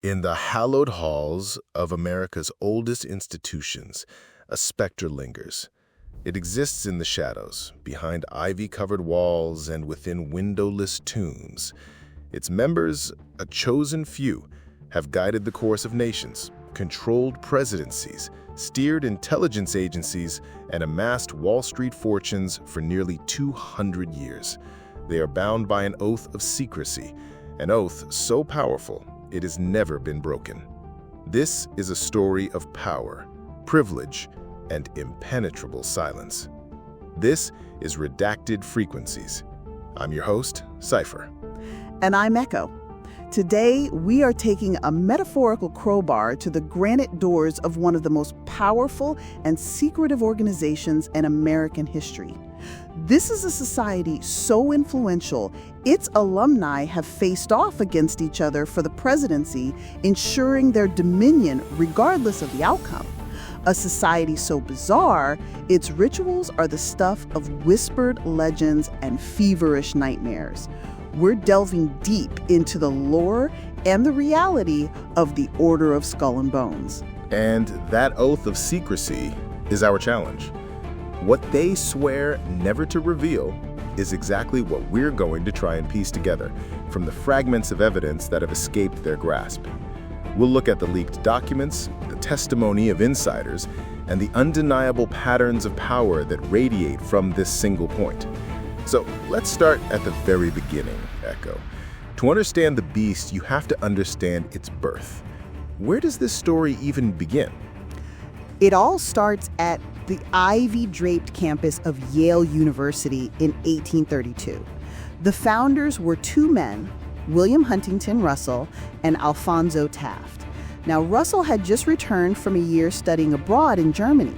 In the hallowed halls of America's oldest institutions, a specter lingers. It exists in the shadows, behind ivy-covered walls and within windowless tombs. Its members, a chosen few, have guided the course of nations, controlled presidencies, steered intelligence agencies, and amassed Wall Street fortunes for nearly 200 years. They are bound by an oath of secrecy, an oath so powerful it has never been broken. This is a story of power, privilege, and impenetrable silence. This is Redacted Frequencies. I'm your host, Cypher. And I'm Echo. Today, we are taking a metaphorical crowbar to the granite doors of one of the most powerful and secretive organizations in American history. This is a society so influential, its alumni have faced off against each other for the presidency, ensuring their dominion regardless of the outcome. A society so bizarre, its rituals are the stuff of whispered legends and feverish nightmares. We're delving deep into the lore and the reality of the Order of Skull and Bones. And that oath of secrecy is our challenge. What they swear never to reveal is exactly what we're going to try and piece together from the fragments of evidence that have escaped their grasp. We'll look at the leaked documents, the testimony of insiders, and the undeniable patterns of power that radiate from this single point. So let's start at the very beginning, Echo. To understand the beast, you have to understand its birth. Where does this story even begin? It all starts at the ivy-draped campus of Yale University in 1832. The founders were two men, William Huntington Russell and Alphonso Taft. Now, Russell had just returned from a year studying abroad in Germany,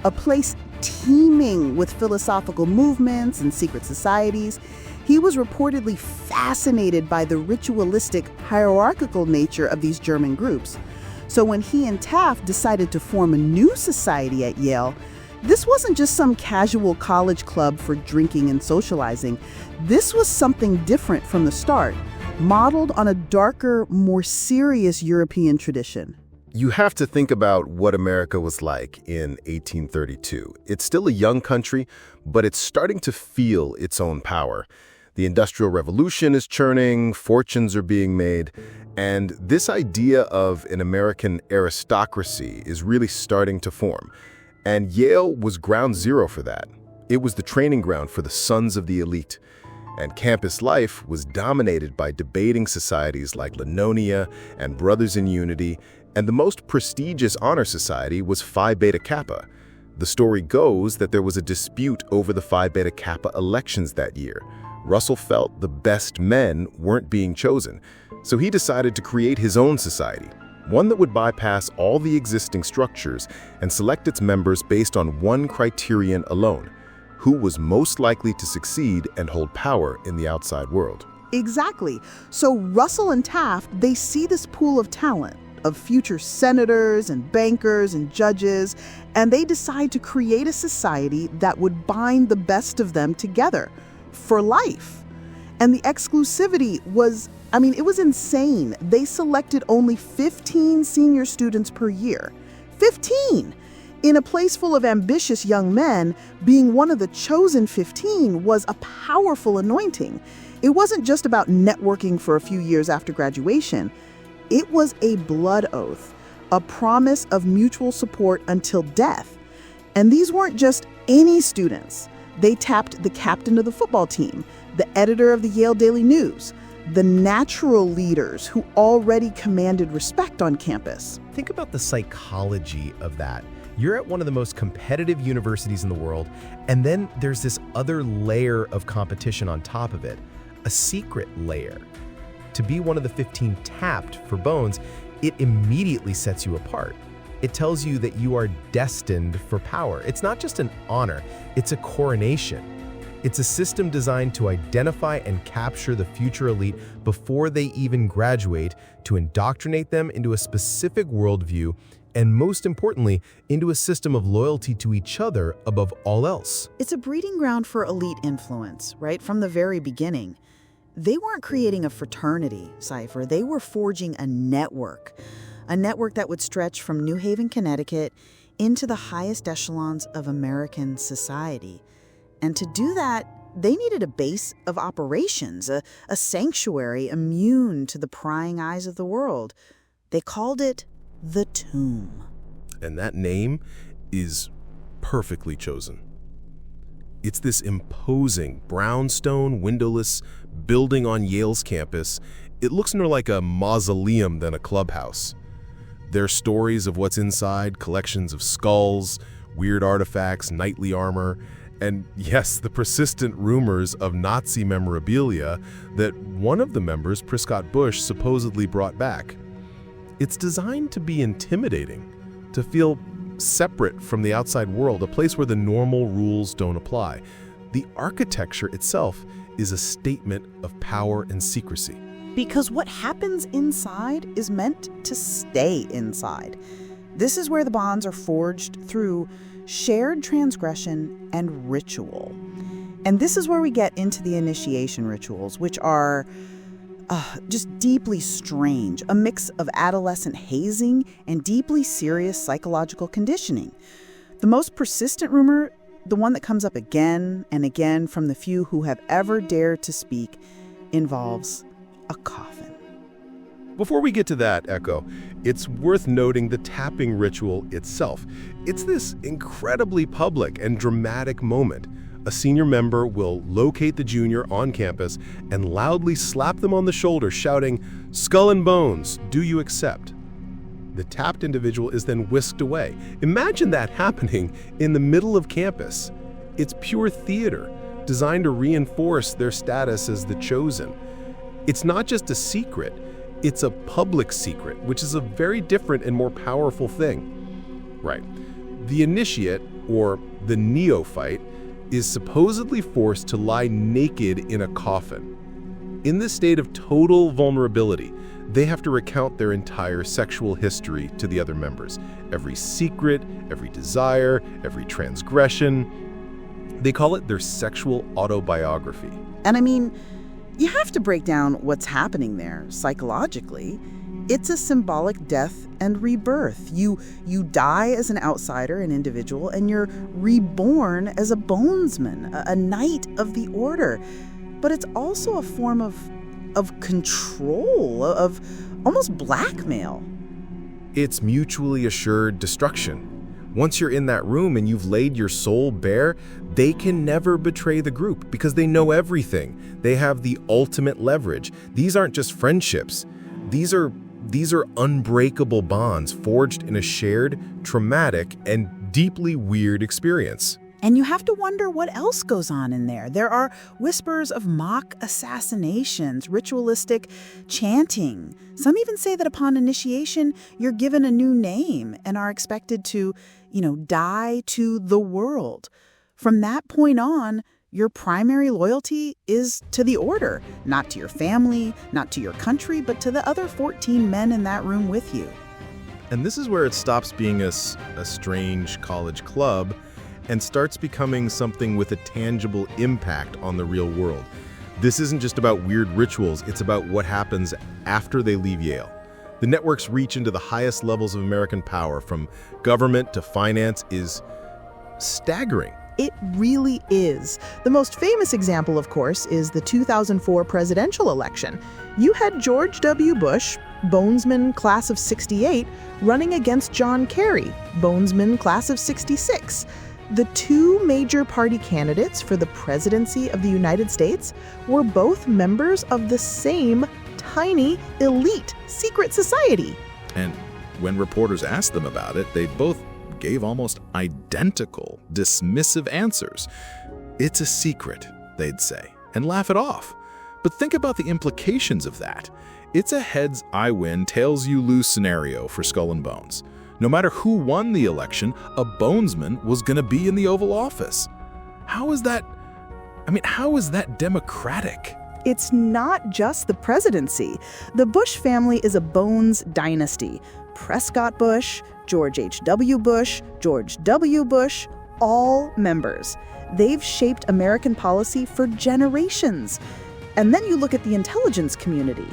a place teeming with philosophical movements and secret societies. He was reportedly fascinated by the ritualistic, hierarchical nature of these German groups. So when he and Taft decided to form a new society at Yale, this wasn't just some casual college club for drinking and socializing. This was something different from the start, modeled on a darker, more serious European tradition. You have to think about what America was like in 1832. It's still a young country, but it's starting to feel its own power. The Industrial Revolution is churning, fortunes are being made, and this idea of an American aristocracy is really starting to form. And Yale was ground zero for that. It was the training ground for the sons of the elite. And campus life was dominated by debating societies like Linonia and Brothers in Unity, and the most prestigious honor society was Phi Beta Kappa. The story goes that there was a dispute over the Phi Beta Kappa elections that year. Russell felt the best men weren't being chosen, so he decided to create his own society, one that would bypass all the existing structures and select its members based on one criterion alone: who was most likely to succeed and hold power in the outside world. Exactly. So Russell and Taft, they see this pool of talent, of future senators and bankers and judges, and they decide to create a society that would bind the best of them together for life. And the exclusivity was, it was insane. They selected only 15 senior students per year. 15! In a place full of ambitious young men, being one of the chosen 15 was a powerful anointing. It wasn't just about networking for a few years after graduation. It was a blood oath, a promise of mutual support until death. And these weren't just any students. They tapped the captain of the football team, the editor of the Yale Daily News, the natural leaders who already commanded respect on campus. Think about the psychology of that. You're at one of the most competitive universities in the world, and then there's this other layer of competition on top of it, a secret layer. To be one of the 15 tapped for bones, it immediately sets you apart. It tells you that you are destined for power. It's not just an honor, it's a coronation. It's a system designed to identify and capture the future elite before they even graduate, to indoctrinate them into a specific worldview, and most importantly, into a system of loyalty to each other above all else. It's a breeding ground for elite influence, right from the very beginning. They weren't creating a fraternity, Cypher. They were forging a network that would stretch from New Haven, Connecticut, into the highest echelons of American society. And to do that, they needed a base of operations, a sanctuary immune to the prying eyes of the world. They called it the Tomb. And that name is perfectly chosen. It's this imposing brownstone, windowless building on Yale's campus. It looks more like a mausoleum than a clubhouse. There are stories of what's inside, collections of skulls, weird artifacts, knightly armor, and yes, the persistent rumors of Nazi memorabilia that one of the members, Prescott Bush, supposedly brought back. It's designed to be intimidating, to feel separate from the outside world, a place where the normal rules don't apply. The architecture itself is a statement of power and secrecy. Because what happens inside is meant to stay inside. This is where the bonds are forged through shared transgression and ritual. And this is where we get into the initiation rituals, which are just deeply strange, a mix of adolescent hazing and deeply serious psychological conditioning. The most persistent rumor, the one that comes up again and again from the few who have ever dared to speak, involves a coffin. Before we get to that, Echo, it's worth noting the tapping ritual itself. It's this incredibly public and dramatic moment. A senior member will locate the junior on campus and loudly slap them on the shoulder, shouting, "Skull and bones, do you accept?" The tapped individual is then whisked away. Imagine that happening in the middle of campus. It's pure theater, designed to reinforce their status as the chosen. It's not just a secret, it's a public secret, which is a very different and more powerful thing. Right. The initiate, or the neophyte, is supposedly forced to lie naked in a coffin. In this state of total vulnerability, they have to recount their entire sexual history to the other members. Every secret, every desire, every transgression. They call it their sexual autobiography. And I mean, you have to break down what's happening there psychologically. It's a symbolic death and rebirth. You die as an outsider, an individual, and you're reborn as a bonesman, a knight of the order. But it's also a form of control, of almost blackmail. It's mutually assured destruction. Once you're in that room and you've laid your soul bare, they can never betray the group because they know everything. They have the ultimate leverage. These aren't just friendships. These are unbreakable bonds forged in a shared, traumatic, and deeply weird experience. And you have to wonder what else goes on in there. There are whispers of mock assassinations, ritualistic chanting. Some even say that upon initiation, you're given a new name and are expected to, die to the world. From that point on, your primary loyalty is to the order, not to your family, not to your country, but to the other 14 men in that room with you. And this is where it stops being a strange college club and starts becoming something with a tangible impact on the real world. This isn't just about weird rituals, it's about what happens after they leave Yale. The network's reach into the highest levels of American power, from government to finance, is staggering. It really is. The most famous example, of course, is the 2004 presidential election. You had George W. Bush, bonesman class of 68, running against John Kerry, bonesman class of 66. The two major party candidates for the presidency of the United States were both members of the same tiny, elite secret society. And when reporters asked them about it, they both gave almost identical, dismissive answers. It's a secret, they'd say, and laugh it off. But think about the implications of that. It's a heads I win, tails you lose scenario for Skull and Bones. No matter who won the election, a bonesman was going to be in the Oval Office. How is that democratic? It's not just the presidency. The Bush family is a bones dynasty. Prescott Bush, George H.W. Bush, George W. Bush, all members. They've shaped American policy for generations. And then you look at the intelligence community.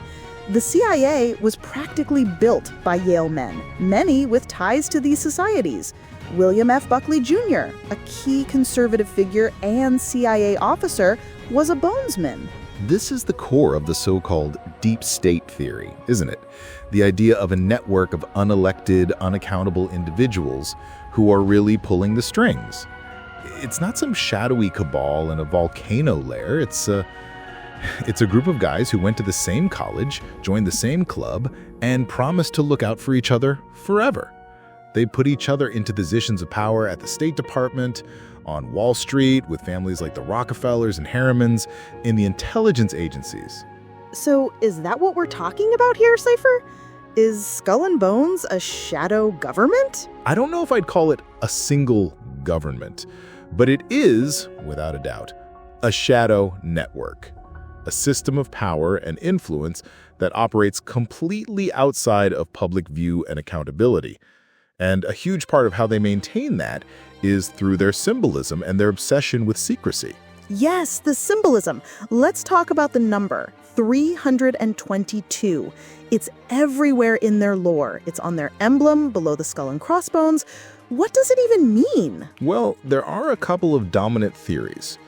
The CIA was practically built by Yale men, many with ties to these societies. William F. Buckley Jr., a key conservative figure and CIA officer, was a bonesman. This is the core of the so-called deep state theory, isn't it? The idea of a network of unelected, unaccountable individuals who are really pulling the strings. It's not some shadowy cabal in a volcano lair. It's a group of guys who went to the same college, joined the same club, and promised to look out for each other forever. They put each other into positions of power at the State Department, on Wall Street, with families like the Rockefellers and Harrimans, in the intelligence agencies. So is that what we're talking about here, Cypher? Is Skull and Bones a shadow government? I don't know if I'd call it a single government, but it is, without a doubt, a shadow network. A system of power and influence that operates completely outside of public view and accountability. And a huge part of how they maintain that is through their symbolism and their obsession with secrecy. Yes, the symbolism. Let's talk about the number, 322. It's everywhere in their lore. It's on their emblem, below the skull and crossbones. What does it even mean? Well, there are a couple of dominant theories.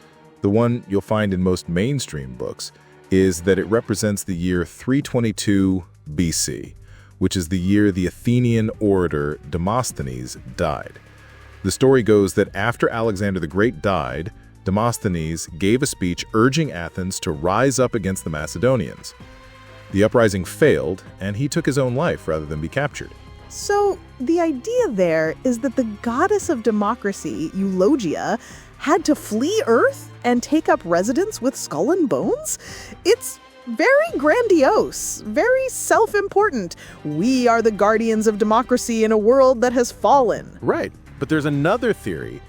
The one you'll find in most mainstream books is that it represents the year 322 BC, which is the year the Athenian orator Demosthenes died. The story goes that after Alexander the Great died, Demosthenes gave a speech urging Athens to rise up against the Macedonians. The uprising failed, and he took his own life rather than be captured. So the idea there is that the goddess of democracy, Eulogia, had to flee Earth and take up residence with Skull and Bones? It's very grandiose, very self-important. We are the guardians of democracy in a world that has fallen. Right, but there's another theory,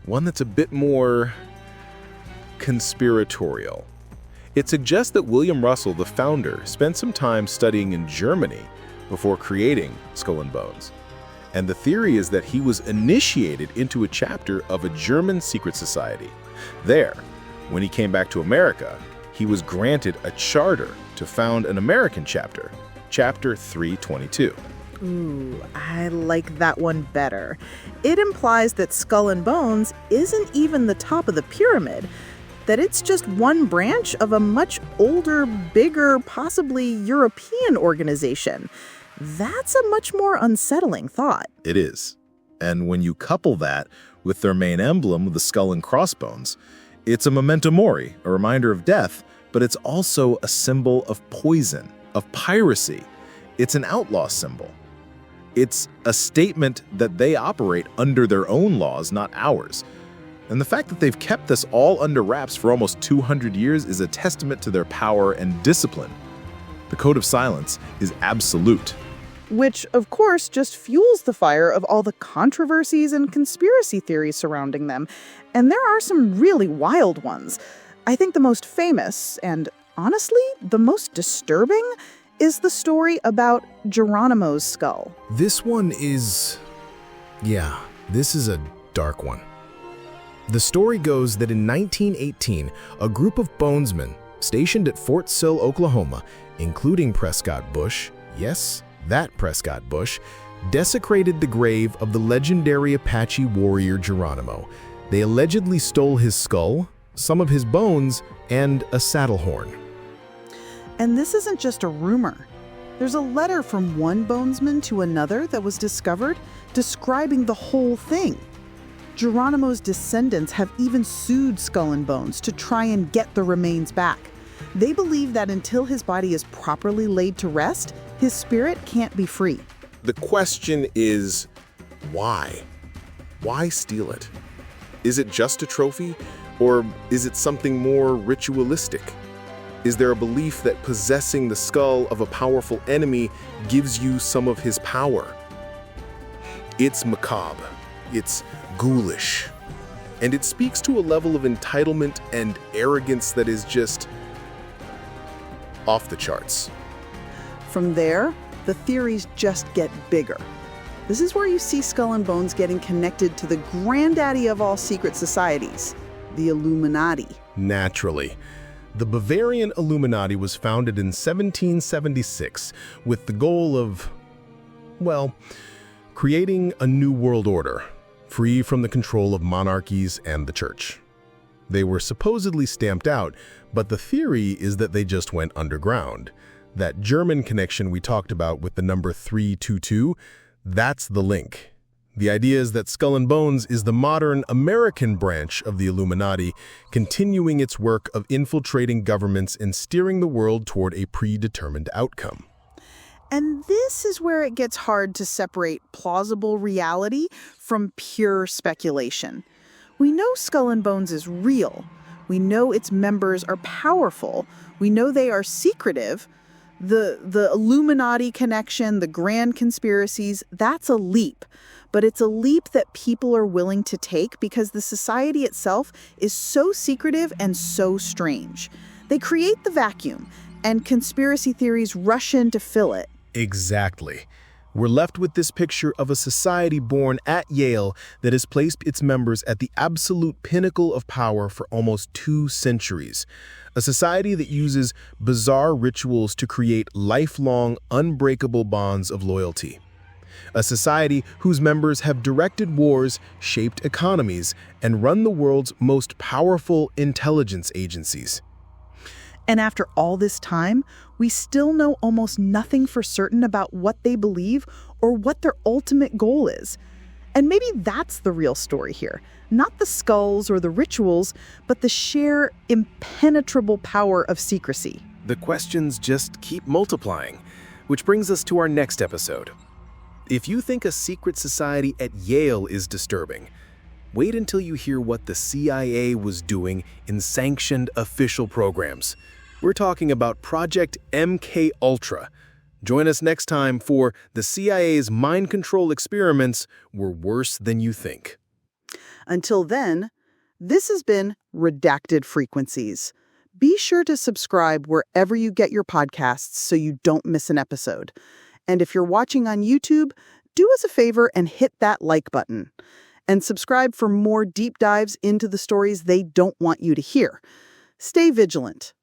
one that's a bit more conspiratorial. It suggests that William Russell, the founder, spent some time studying in Germany before creating Skull and Bones. And the theory is that he was initiated into a chapter of a German secret society. There, when he came back to America, he was granted a charter to found an American chapter, Chapter 322. Ooh, I like that one better. It implies that Skull and Bones isn't even the top of the pyramid, that it's just one branch of a much older, bigger, possibly European organization. That's a much more unsettling thought. It is. And when you couple that with their main emblem, the skull and crossbones, it's a memento mori, a reminder of death, but it's also a symbol of poison, of piracy. It's an outlaw symbol. It's a statement that they operate under their own laws, not ours. And the fact that they've kept this all under wraps for almost 200 years is a testament to their power and discipline. The code of silence is absolute. Which, of course, just fuels the fire of all the controversies and conspiracy theories surrounding them. And there are some really wild ones. I think the most famous, and honestly, the most disturbing, is the story about Geronimo's skull. This one is... this is a dark one. The story goes that in 1918, a group of bonesmen stationed at Fort Sill, Oklahoma, including Prescott Bush, yes, that Prescott Bush, desecrated the grave of the legendary Apache warrior Geronimo. They allegedly stole his skull, some of his bones, and a saddle horn. And this isn't just a rumor. There's a letter from one bonesman to another that was discovered describing the whole thing. Geronimo's descendants have even sued Skull and Bones to try and get the remains back. They believe that until his body is properly laid to rest, his spirit can't be free. The question is, why? Why steal it? Is it just a trophy, or is it something more ritualistic? Is there a belief that possessing the skull of a powerful enemy gives you some of his power? It's macabre, it's ghoulish, and it speaks to a level of entitlement and arrogance that is just off the charts. From there, the theories just get bigger. This is where you see Skull and Bones getting connected to the granddaddy of all secret societies, the Illuminati. Naturally. The Bavarian Illuminati was founded in 1776 with the goal of, well, creating a new world order, free from the control of monarchies and the church. They were supposedly stamped out, but the theory is that they just went underground. That German connection we talked about with the number 322, that's the link. The idea is that Skull and Bones is the modern American branch of the Illuminati, continuing its work of infiltrating governments and steering the world toward a predetermined outcome. And this is where it gets hard to separate plausible reality from pure speculation. We know Skull and Bones is real. We know its members are powerful. We know they are secretive. The Illuminati connection, the grand conspiracies, that's a leap. But it's a leap that people are willing to take because the society itself is so secretive and so strange. They create the vacuum, and conspiracy theories rush in to fill it. Exactly. We're left with this picture of a society born at Yale that has placed its members at the absolute pinnacle of power for almost 2 centuries. A society that uses bizarre rituals to create lifelong, unbreakable bonds of loyalty. A society whose members have directed wars, shaped economies, and run the world's most powerful intelligence agencies. And after all this time, we still know almost nothing for certain about what they believe or what their ultimate goal is. And maybe that's the real story here. Not the skulls or the rituals, but the sheer impenetrable power of secrecy. The questions just keep multiplying, which brings us to our next episode. If you think a secret society at Yale is disturbing, wait until you hear what the CIA was doing in sanctioned official programs. We're talking about Project MK Ultra. Join us next time for the CIA's mind control experiments were worse than you think. Until then, this has been Redacted Frequencies. Be sure to subscribe wherever you get your podcasts so you don't miss an episode. And if you're watching on YouTube, do us a favor and hit that like button. And subscribe for more deep dives into the stories they don't want you to hear. Stay vigilant.